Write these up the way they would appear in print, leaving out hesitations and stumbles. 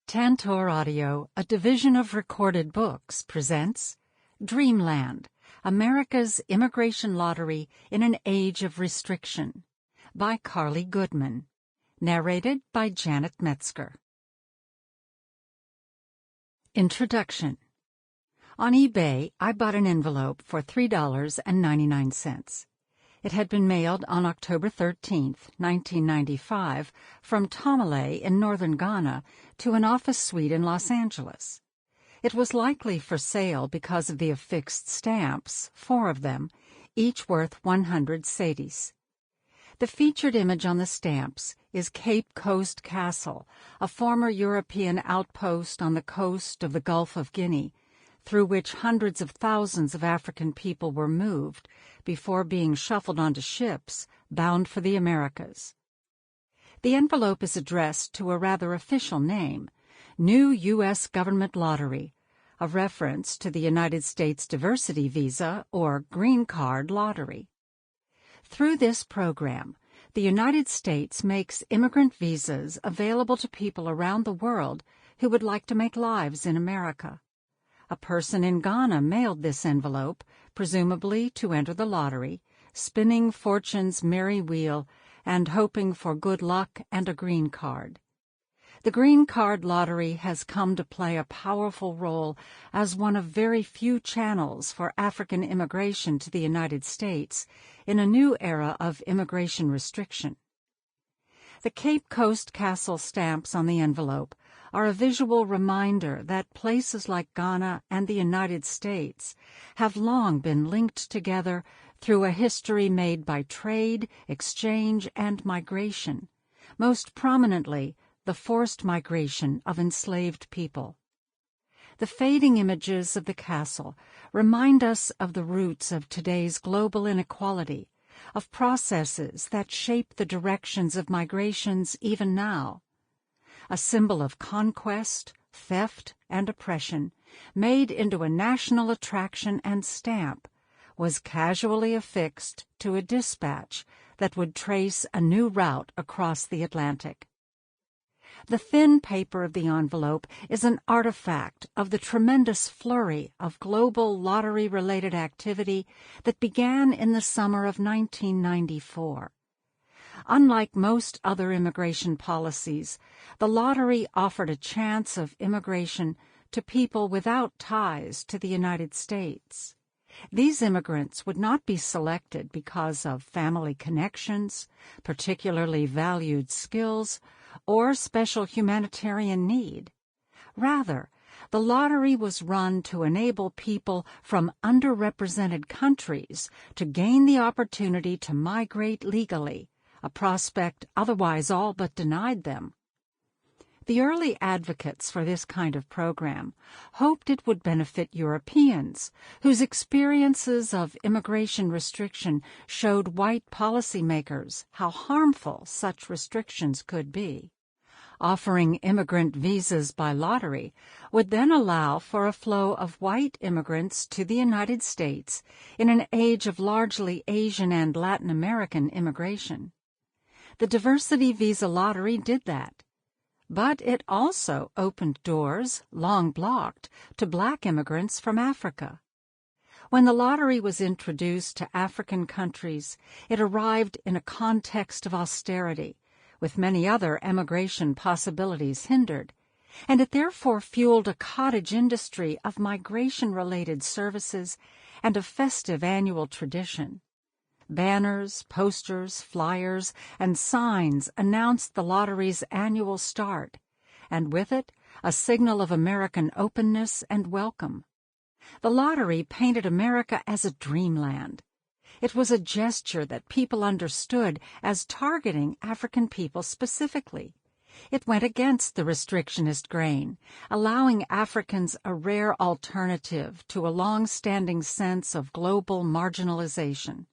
Tantor Audio, a division of Recorded Books, presents Dreamland, America's Immigration Lottery in an Age of Restriction, by Carly Goodman, narrated by Janet Metzger. Introduction. On eBay, I bought an envelope for $3.99. It had been mailed on October 13, 1995, from Tamale in northern Ghana to an office suite in Los Angeles. It was likely for sale because of the affixed stamps, 4 of them, each worth 100 cedis. The featured image on the stamps is Cape Coast Castle, a former European outpost on the coast of the Gulf of Guinea, through which hundreds of thousands of African people were moved before being shuffled onto ships bound for the Americas. The envelope is addressed to a rather official name, New U.S. Government Lottery, a reference to the United States Diversity Visa or Green Card Lottery. Through this program, the United States makes immigrant visas available to people around the world who would like to make lives in America. A person in Ghana mailed this envelope, presumably to enter the lottery, spinning fortune's merry wheel and hoping for good luck and a green card. The Green Card Lottery has come to play a powerful role as one of very few channels for African immigration to the United States in a new era of immigration restriction. The Cape Coast Castle stamps on the envelope are a visual reminder that places like Ghana and the United States have long been linked together through a history made by trade, exchange, and migration, most prominently the forced migration of enslaved people. The fading images of the castle remind us of the roots of today's global inequality, of processes that shape the directions of migrations even now. A symbol of conquest, theft, and oppression, made into a national attraction and stamp, was casually affixed to a dispatch that would trace a new route across the Atlantic. The thin paper of the envelope is an artifact of the tremendous flurry of global lottery-related activity that began in the summer of 1994. Unlike most other immigration policies, the lottery offered a chance of immigration to people without ties to the United States. These immigrants would not be selected because of family connections, particularly valued skills, or special humanitarian need. Rather, the lottery was run to enable people from underrepresented countries to gain the opportunity to migrate legally, a prospect otherwise all but denied them. The early advocates for this kind of program hoped it would benefit Europeans, whose experiences of immigration restriction showed white policymakers how harmful such restrictions could be. Offering immigrant visas by lottery would then allow for a flow of white immigrants to the United States in an age of largely Asian and Latin American immigration. The Diversity Visa Lottery did that. But it also opened doors, long blocked, to black immigrants from Africa. When the lottery was introduced to African countries, it arrived in a context of austerity, with many other emigration possibilities hindered, and it therefore fueled a cottage industry of migration-related services and a festive annual tradition. Banners, posters, flyers, and signs announced the lottery's annual start, and with it, a signal of American openness and welcome. The lottery painted America as a dreamland. It was a gesture that people understood as targeting African people specifically. It went against the restrictionist grain, allowing Africans a rare alternative to a long-standing sense of global marginalization.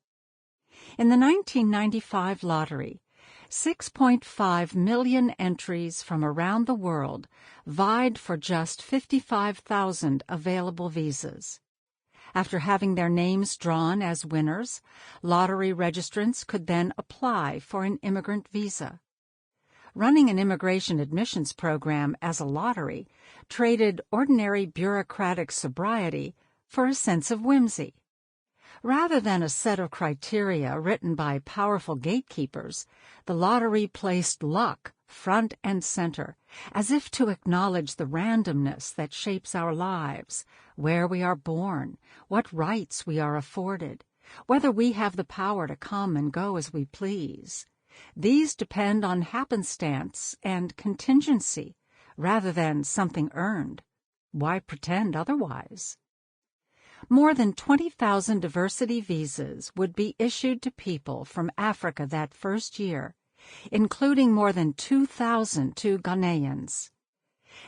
In the 1995 lottery, 6.5 million entries from around the world vied for just 55,000 available visas. After having their names drawn as winners, lottery registrants could then apply for an immigrant visa. running an immigration admissions program as a lottery traded ordinary bureaucratic sobriety for a sense of whimsy. Rather than a set of criteria written by powerful gatekeepers, the lottery placed luck front and center, as if to acknowledge the randomness that shapes our lives, where we are born, what rights we are afforded, whether we have the power to come and go as we please. These depend on happenstance and contingency, rather than something earned. Why pretend otherwise? More than 20,000 diversity visas would be issued to people from Africa that first year, including more than 2,000 to Ghanaians.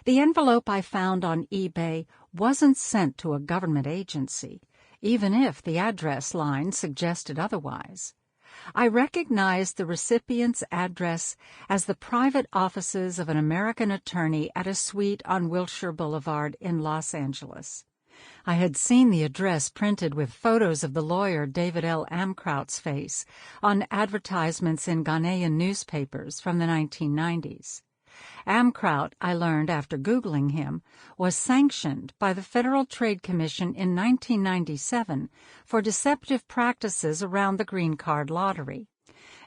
The envelope I found on eBay wasn't sent to a government agency, even if the address line suggested otherwise. I recognized the recipient's address as the private offices of an American attorney at a suite on Wilshire Boulevard in Los Angeles. I had seen the address printed with photos of the lawyer David L. Amkraut's face on advertisements in Ghanaian newspapers from the 1990s. Amkraut, I learned after Googling him, was sanctioned by the Federal Trade Commission in 1997 for deceptive practices around the green card lottery.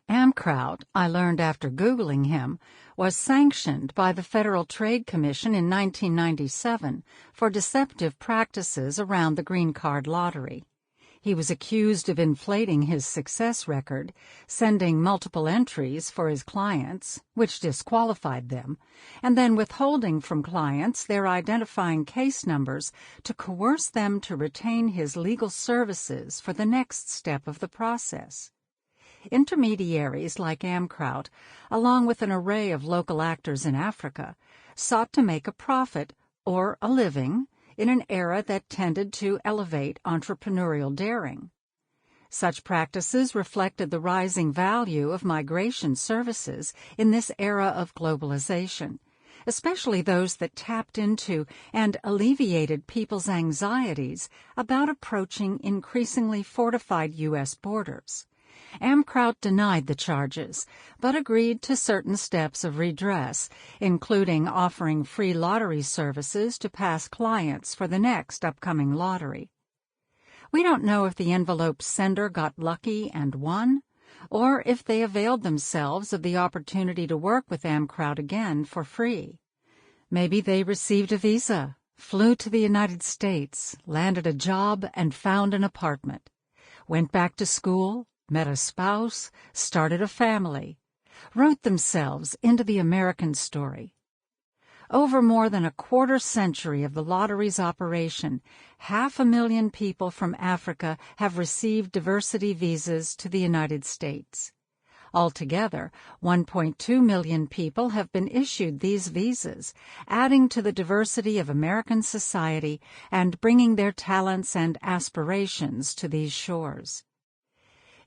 Amkraut, I learned after Googling him, was sanctioned by the Federal Trade Commission in 1997 for deceptive practices around the green card lottery. He was accused of inflating his success record, sending multiple entries for his clients, which disqualified them, and then withholding from clients their identifying case numbers to coerce them to retain his legal services for the next step of the process. Intermediaries like Amkraut, along with an array of local actors in Africa, sought to make a profit or a living in an era that tended to elevate entrepreneurial daring. Such practices reflected the rising value of migration services in this era of globalization, especially those that tapped into and alleviated people's anxieties about approaching increasingly fortified U.S. borders. Amkraut denied the charges, but agreed to certain steps of redress, including offering free lottery services to past clients for the next upcoming lottery. We don't know if the envelope's sender got lucky and won, or if they availed themselves of the opportunity to work with Amkraut again for free. Maybe they received a visa, flew to the United States, landed a job, and found an apartment, went back to school, met a spouse, started a family, wrote themselves into the American story. Over more than a quarter-century of the lottery's operation, 500,000 people from Africa have received diversity visas to the United States. Altogether, 1.2 million people have been issued these visas, adding to the diversity of American society and bringing their talents and aspirations to these shores.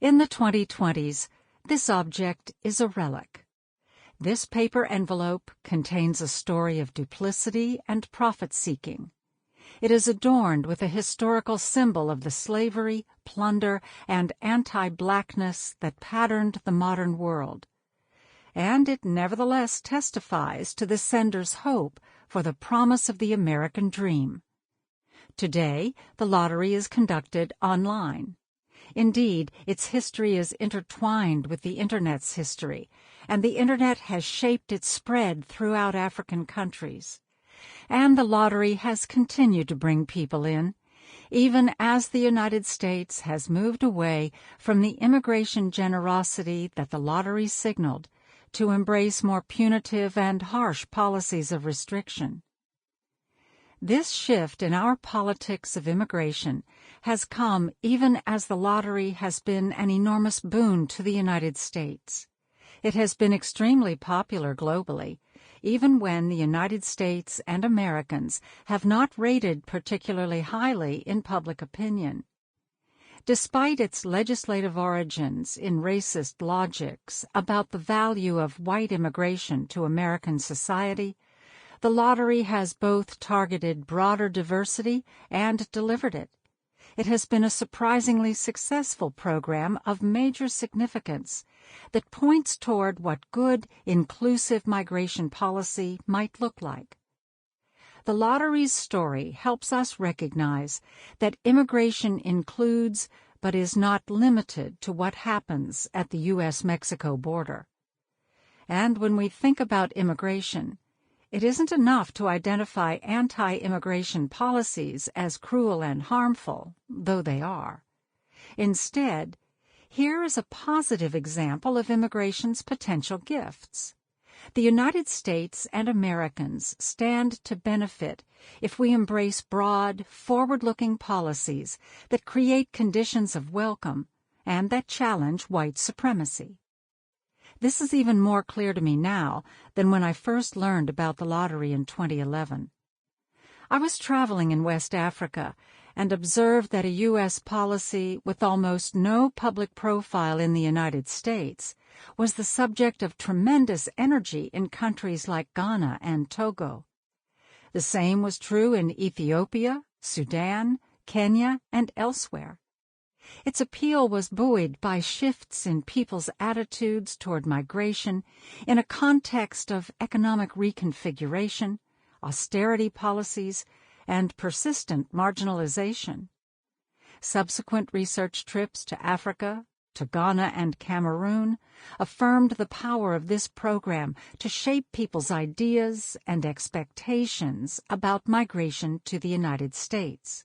In the 2020s, this object is a relic. This paper envelope contains a story of duplicity and profit-seeking. It is adorned with a historical symbol of the slavery, plunder, and anti-blackness that patterned the modern world. And it nevertheless testifies to the sender's hope for the promise of the American dream. Today, the lottery is conducted online. Indeed, its history is intertwined with the Internet's history, and the Internet has shaped its spread throughout African countries. And the lottery has continued to bring people in, even as the United States has moved away from the immigration generosity that the lottery signaled to embrace more punitive and harsh policies of restriction. This shift in our politics of immigration has come even as the lottery has been an enormous boon to the United States. It has been extremely popular globally, even when the United States and Americans have not rated particularly highly in public opinion. Despite its legislative origins in racist logics about the value of white immigration to American society, the lottery has both targeted broader diversity and delivered it. It has been a surprisingly successful program of major significance that points toward what good, inclusive migration policy might look like. The lottery's story helps us recognize that immigration includes but is not limited to what happens at the U.S.-Mexico border. And when we think about immigration, it isn't enough to identify anti-immigration policies as cruel and harmful, though they are. Instead, here is a positive example of immigration's potential gifts. The United States and Americans stand to benefit if we embrace broad, forward-looking policies that create conditions of welcome and that challenge white supremacy. This is even more clear to me now than when I first learned about the lottery in 2011. I was traveling in West Africa and observed that a U.S. policy with almost no public profile in the United States was the subject of tremendous energy in countries like Ghana and Togo. The same was true in Ethiopia, Sudan, Kenya, and elsewhere. Its appeal was buoyed by shifts in people's attitudes toward migration in a context of economic reconfiguration, austerity policies, and persistent marginalization. Subsequent research trips to Africa, to Ghana and Cameroon affirmed the power of this program to shape people's ideas and expectations about migration to the United States.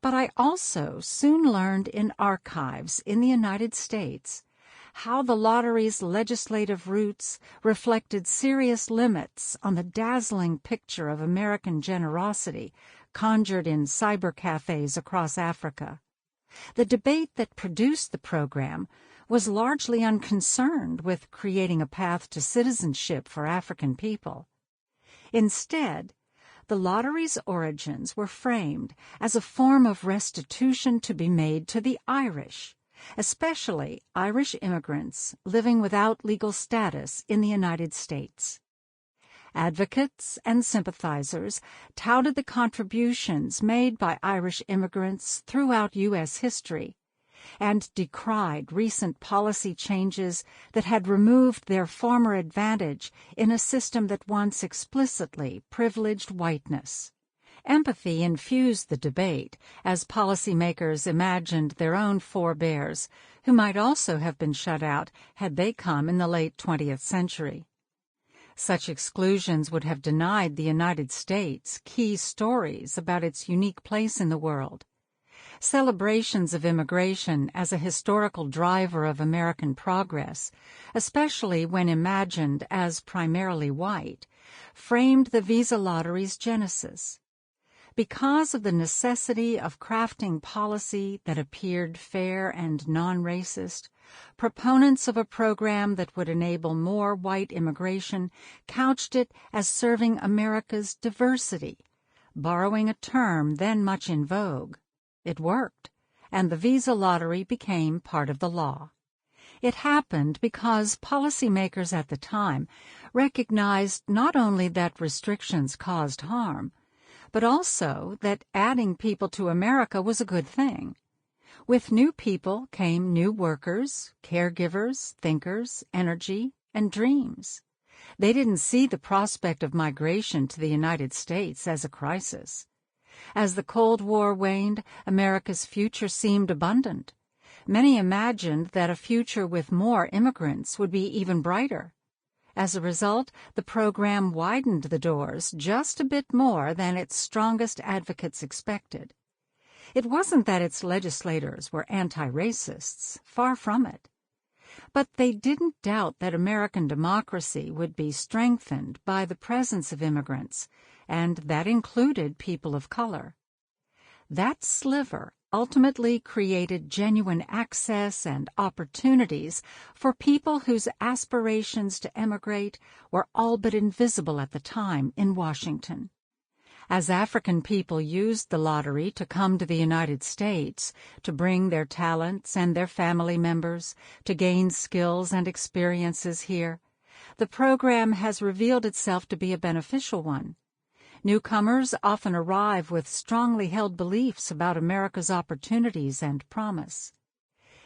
But I also soon learned in archives in the United States how the lottery's legislative roots reflected serious limits on the dazzling picture of American generosity conjured in cybercafes across Africa. The debate that produced the program was largely unconcerned with creating a path to citizenship for African people. Instead, the lottery's origins were framed as a form of restitution to be made to the Irish, especially Irish immigrants living without legal status in the United States. Advocates and sympathizers touted the contributions made by Irish immigrants throughout U.S. history and decried recent policy changes that had removed their former advantage in a system that once explicitly privileged whiteness. Empathy infused the debate as policymakers imagined their own forebears, who might also have been shut out had they come in the late 20th century. Such exclusions would have denied the United States key stories about its unique place in the world. Celebrations of immigration as a historical driver of American progress, especially when imagined as primarily white, framed the visa lottery's genesis. Because of the necessity of crafting policy that appeared fair and non-racist, proponents of a program that would enable more white immigration couched it as serving America's diversity, borrowing a term then much in vogue. It worked, and the visa lottery became part of the law. It happened because policymakers at the time recognized not only that restrictions caused harm, but also that adding people to America was a good thing. With new people came new workers, caregivers, thinkers, energy, and dreams. They didn't see the prospect of migration to the United States as a crisis. As the Cold War waned, America's future seemed abundant. Many imagined that a future with more immigrants would be even brighter. As a result, the program widened the doors just a bit more than its strongest advocates expected. It wasn't that its legislators were anti-racists, far from it. But they didn't doubt that American democracy would be strengthened by the presence of immigrants, and that included people of color. That sliver ultimately created genuine access and opportunities for people whose aspirations to emigrate were all but invisible at the time in Washington. As African people used the lottery to come to the United States, to bring their talents and their family members, to gain skills and experiences here, the program has revealed itself to be a beneficial one. Newcomers often arrive with strongly held beliefs about America's opportunities and promise.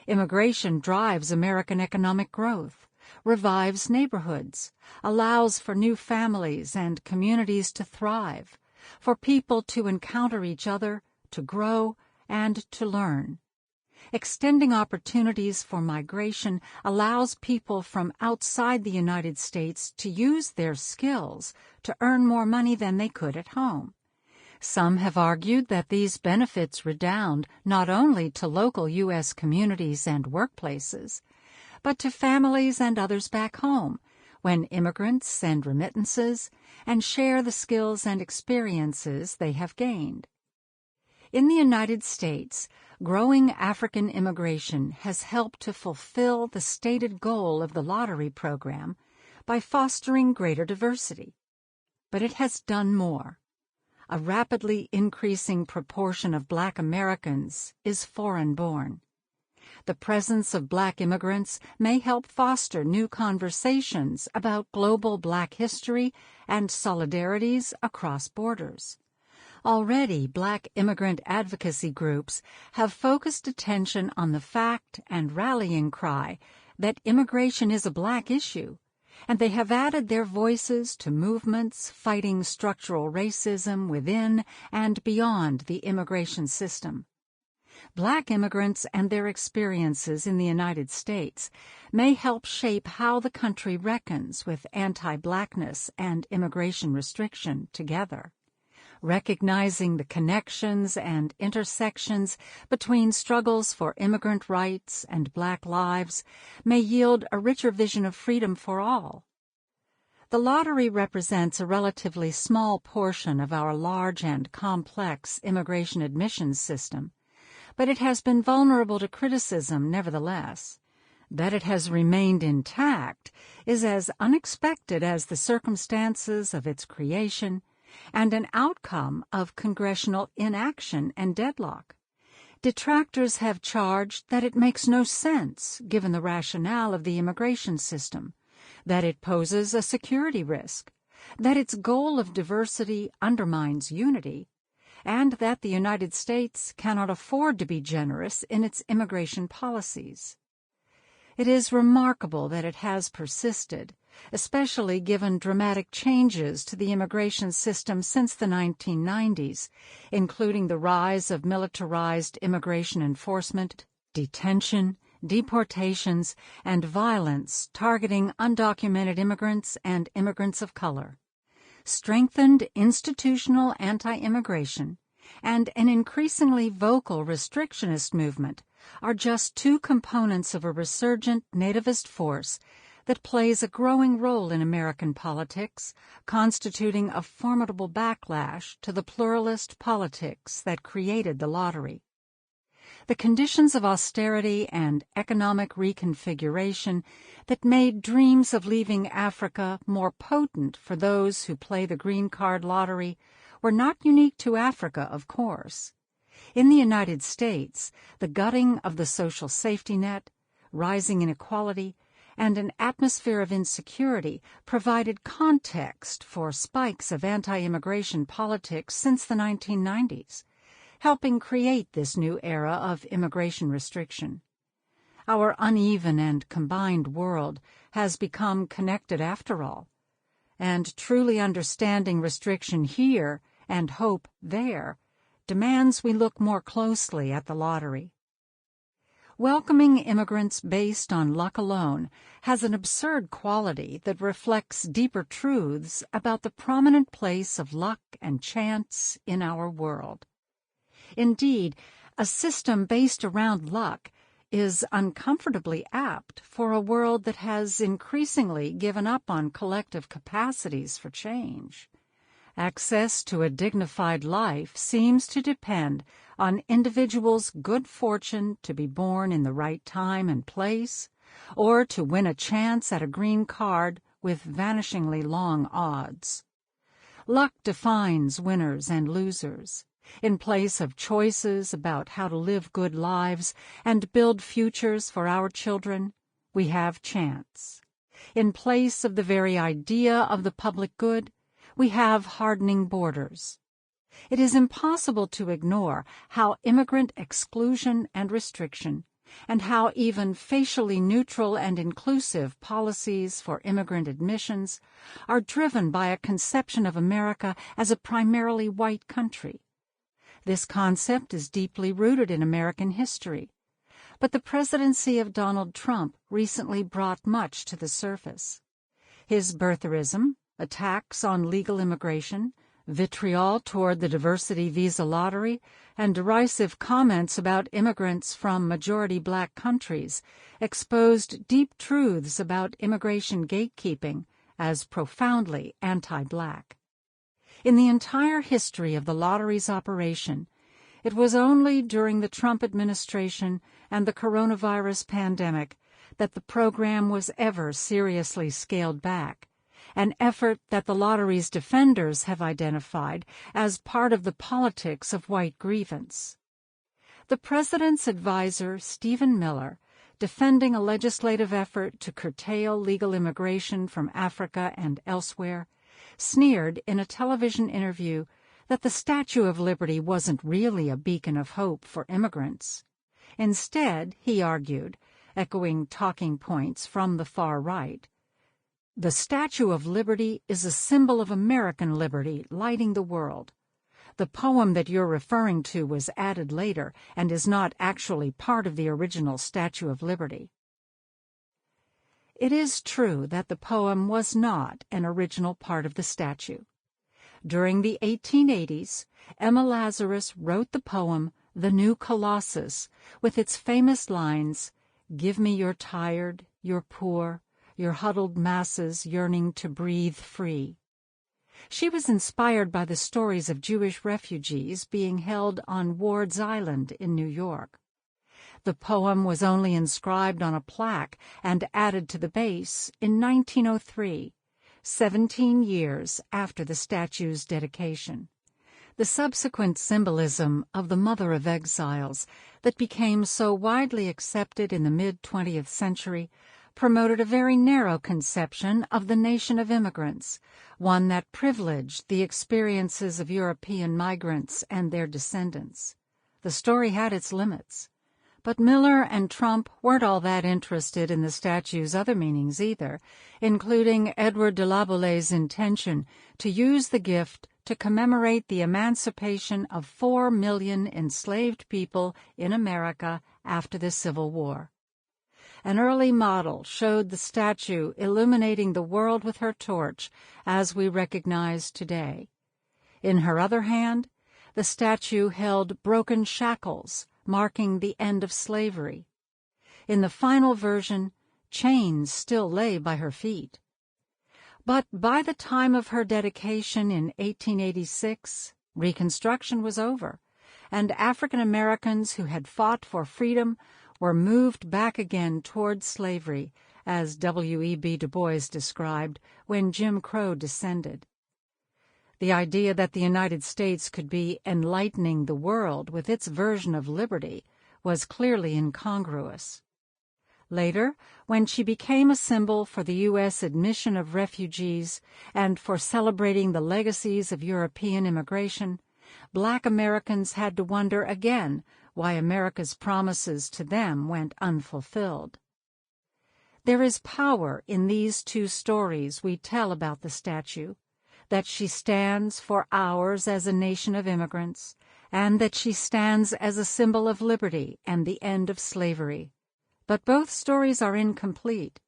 Immigration drives American economic growth, revives neighborhoods, allows for new families and communities to thrive, for people to encounter each other, to grow, and to learn. Extending opportunities for migration allows people from outside the United States to use their skills to earn more money than they could at home. Some have argued that these benefits redound not only to local U.S. communities and workplaces, but to families and others back home when immigrants send remittances and share the skills and experiences they have gained. In the United States, growing African immigration has helped to fulfill the stated goal of the lottery program by fostering greater diversity. But it has done more. A rapidly increasing proportion of Black Americans is foreign-born. The presence of Black immigrants may help foster new conversations about global Black history and solidarities across borders. Already, Black immigrant advocacy groups have focused attention on the fact and rallying cry that immigration is a Black issue, and they have added their voices to movements fighting structural racism within and beyond the immigration system. Black immigrants and their experiences in the United States may help shape how the country reckons with anti-Blackness and immigration restriction together. Recognizing the connections and intersections between struggles for immigrant rights and Black lives may yield a richer vision of freedom for all. The lottery represents a relatively small portion of our large and complex immigration admissions system, but it has been vulnerable to criticism nevertheless. That it has remained intact is as unexpected as the circumstances of its creation and an outcome of congressional inaction and deadlock. Detractors have charged that it makes no sense given the rationale of the immigration system, that it poses a security risk, that its goal of diversity undermines unity, and that the United States cannot afford to be generous in its immigration policies. It is remarkable that it has persisted, especially given dramatic changes to the immigration system since the 1990s, including the rise of militarized immigration enforcement, detention, deportations, and violence targeting undocumented immigrants and immigrants of color. Strengthened institutional anti-immigration and an increasingly vocal restrictionist movement are just two components of a resurgent nativist force that plays a growing role in American politics, constituting a formidable backlash to the pluralist politics that created the lottery. The conditions of austerity and economic reconfiguration that made dreams of leaving Africa more potent for those who play the green card lottery were not unique to Africa, of course. In the United States, the gutting of the social safety net, rising inequality, and an atmosphere of insecurity provided context for spikes of anti-immigration politics since the 1990s, helping create this new era of immigration restriction. Our uneven and combined world has become connected after all, and truly understanding restriction here and hope there demands we look more closely at the lottery. Welcoming immigrants based on luck alone has an absurd quality that reflects deeper truths about the prominent place of luck and chance in our world. Indeed, a system based around luck is uncomfortably apt for a world that has increasingly given up on collective capacities for change. Access to a dignified life seems to depend on individuals' good fortune to be born in the right time and place, or to win a chance at a green card with vanishingly long odds. Luck defines winners and losers. In place of choices about how to live good lives and build futures for our children, we have chance. In place of the very idea of the public good, We have hardening borders. It is impossible to ignore how immigrant exclusion and restriction, and how even facially neutral and inclusive policies for immigrant admissions are driven by a conception of America as a primarily white country. This concept is deeply rooted in American history, but the presidency of Donald Trump recently brought much to the surface. His birtherism, attacks on legal immigration, vitriol toward the diversity visa lottery, and derisive comments about immigrants from majority black countries exposed deep truths about immigration gatekeeping as profoundly anti-black. In the entire history of the lottery's operation, it was only during the Trump administration and the coronavirus pandemic that the program was ever seriously scaled back, an effort that the lottery's defenders have identified as part of the politics of white grievance. The president's advisor, Stephen Miller, defending a legislative effort to curtail legal immigration from Africa and elsewhere, sneered in a television interview that the Statue of Liberty wasn't really a beacon of hope for immigrants. Instead, he argued, echoing talking points from the far right, the Statue of Liberty is a symbol of American liberty lighting the world. The poem that you're referring to was added later and is not actually part of the original Statue of Liberty. It is true that the poem was not an original part of the statue. During the 1880s, Emma Lazarus wrote the poem The New Colossus with its famous lines, "Give me your tired, your poor, your huddled masses yearning to breathe free." She was inspired by the stories of Jewish refugees being held on Ward's Island in New York. The poem was only inscribed on a plaque and added to the base in 1903, 17 years after the statue's dedication. The subsequent symbolism of the Mother of Exiles that became so widely accepted in the mid-20th century promoted a very narrow conception of the nation of immigrants, one that privileged the experiences of European migrants and their descendants. The story had its limits. But Miller and Trump weren't all that interested in the statue's other meanings either, including Edward de la Boulaye's intention to use the gift to commemorate the emancipation of 4 million enslaved people in America after the Civil War. An early model showed the statue illuminating the world with her torch, as we recognize today. In her other hand, the statue held broken shackles, marking the end of slavery. In the final version, chains still lay by her feet. But by the time of her dedication in 1886, Reconstruction was over, and African Americans who had fought for freedom were moved back again toward slavery, as W.E.B. Du Bois described when Jim Crow descended. The idea that the United States could be enlightening the world with its version of liberty was clearly incongruous. Later, when she became a symbol for the U.S. admission of refugees and for celebrating the legacies of European immigration, Black Americans had to wonder again why America's promises to them went unfulfilled. There is power in these two stories we tell about the statue, that she stands for ours as a nation of immigrants, and that she stands as a symbol of liberty and the end of slavery. But both stories are incomplete.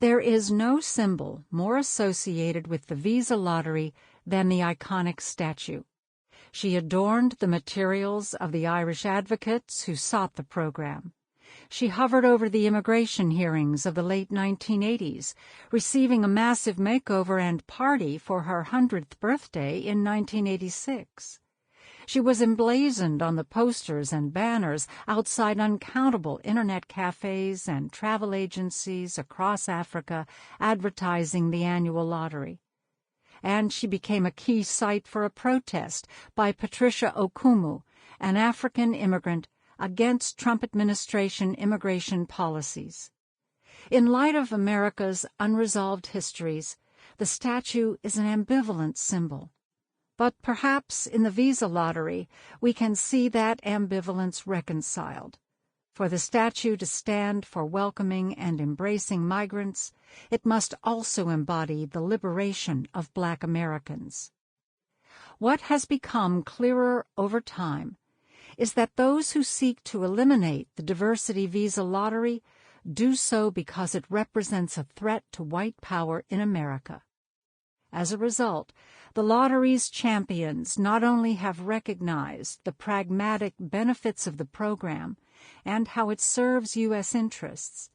There is no symbol more associated with the visa lottery than the iconic statue. She adorned the materials of the Irish advocates who sought the program. She hovered over the immigration hearings of the late 1980s, receiving a massive makeover and party for her 100th birthday in 1986. She was emblazoned on the posters and banners outside uncountable internet cafes and travel agencies across Africa advertising the annual lottery. And she became a key site for a protest by Patricia Okumu, an African immigrant, against Trump administration immigration policies. In light of America's unresolved histories, The statue is an ambivalent symbol. But perhaps in the visa lottery we can see that ambivalence reconciled. For the statue to stand for welcoming and embracing migrants, it must also embody the liberation of Black Americans. What has become clearer over time is that those who seek to eliminate the diversity visa lottery do so because it represents a threat to white power in America. As a result, the lottery's champions not only have recognized the pragmatic benefits of the program and how it serves U.S. interests,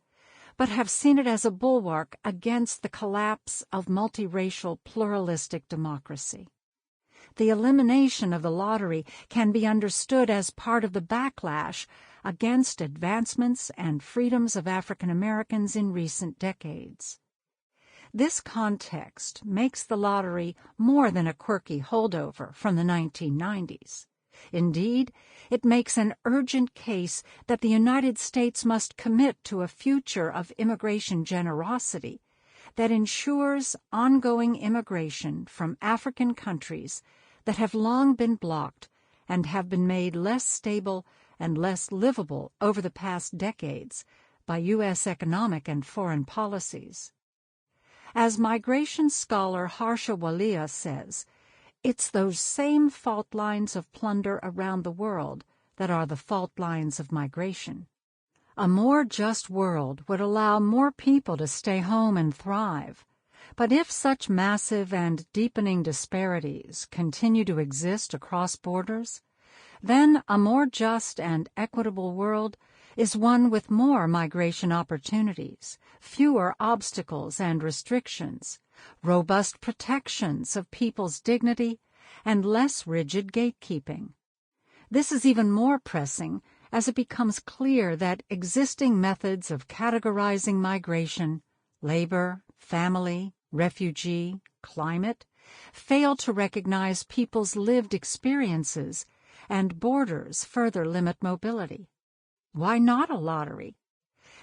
but have seen it as a bulwark against the collapse of multiracial pluralistic democracy. The elimination of the lottery can be understood as part of the backlash against advancements and freedoms of African Americans in recent decades. This context makes the lottery more than a quirky holdover from the 1990s. Indeed, it makes an urgent case that the United States must commit to a future of immigration generosity that ensures ongoing immigration from African countries that have long been blocked and have been made less stable and less livable over the past decades by U.S. economic and foreign policies. As migration scholar Harsha Walia says, it's those same fault lines of plunder around the world that are the fault lines of migration. A more just world would allow more people to stay home and thrive. But if such massive and deepening disparities continue to exist across borders, then a more just and equitable world is one with more migration opportunities, fewer obstacles and restrictions, robust protections of people's dignity, and less rigid gatekeeping. This is even more pressing as it becomes clear that existing methods of categorizing migration, labor, family, refugee, climate, fail to recognize people's lived experiences, and borders further limit mobility. Why not a lottery?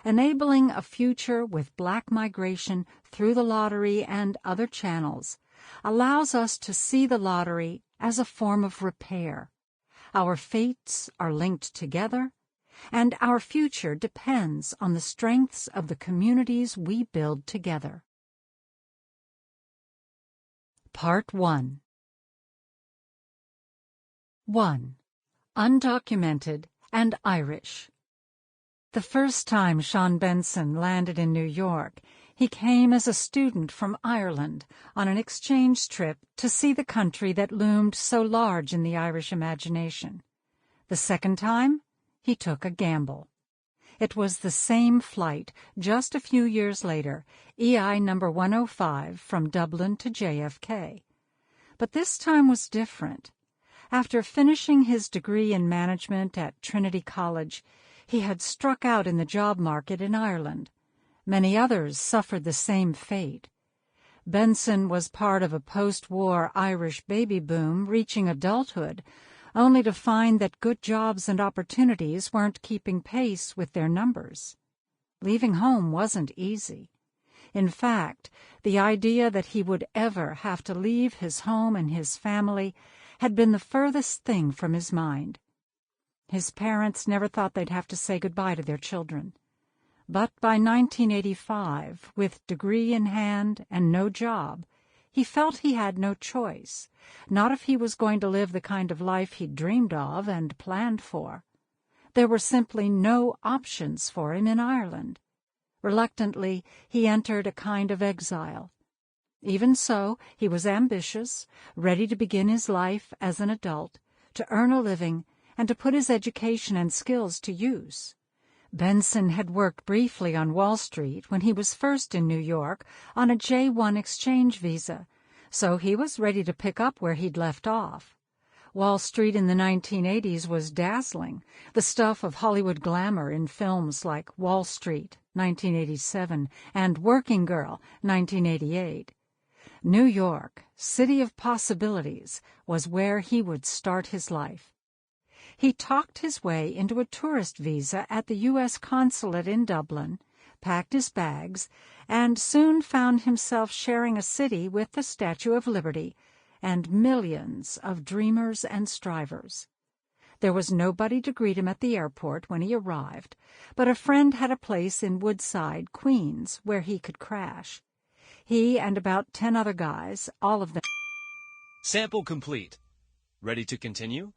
Enabling a future with Black migration through the lottery and other channels allows us to see the lottery as a form of repair. Our fates are linked together, and our future depends on the strengths of the communities we build together. Part 1. 1. Undocumented and Irish. The first time Sean Benson landed in New York, he came as a student from Ireland on an exchange trip to see the country that loomed so large in the Irish imagination. The second time, he took a gamble. It was the same flight, just a few years later, EI number 105 from Dublin to JFK. But this time was different. After finishing his degree in management at Trinity College, he had struck out in the job market in Ireland. Many others suffered the same fate. Benson was part of a post-war Irish baby boom reaching adulthood, only to find that good jobs and opportunities weren't keeping pace with their numbers. Leaving home wasn't easy. In fact, the idea that he would ever have to leave his home and his family had been the furthest thing from his mind. His parents never thought they'd have to say goodbye to their children. But by 1985, with degree in hand and no job, he felt he had no choice, not if he was going to live the kind of life he'd dreamed of and planned for. There were simply no options for him in Ireland. Reluctantly, he entered a kind of exile. Even so, he was ambitious, ready to begin his life as an adult, to earn a living, and to put his education and skills to use. Benson had worked briefly on Wall Street when he was first in New York on a J-1 exchange visa, so he was ready to pick up where he'd left off. Wall Street in the 1980s was dazzling, the stuff of Hollywood glamour in films like Wall Street, 1987, and Working Girl, 1988. New York, city of possibilities, was where he would start his life. He talked his way into a tourist visa at the U.S. consulate in Dublin, packed his bags, and soon found himself sharing a city with the Statue of Liberty and millions of dreamers and strivers. There was nobody to greet him at the airport when he arrived, but a friend had a place in Woodside, Queens, where he could crash. He and about 10 other guys, all of them. Sample complete. Ready to continue?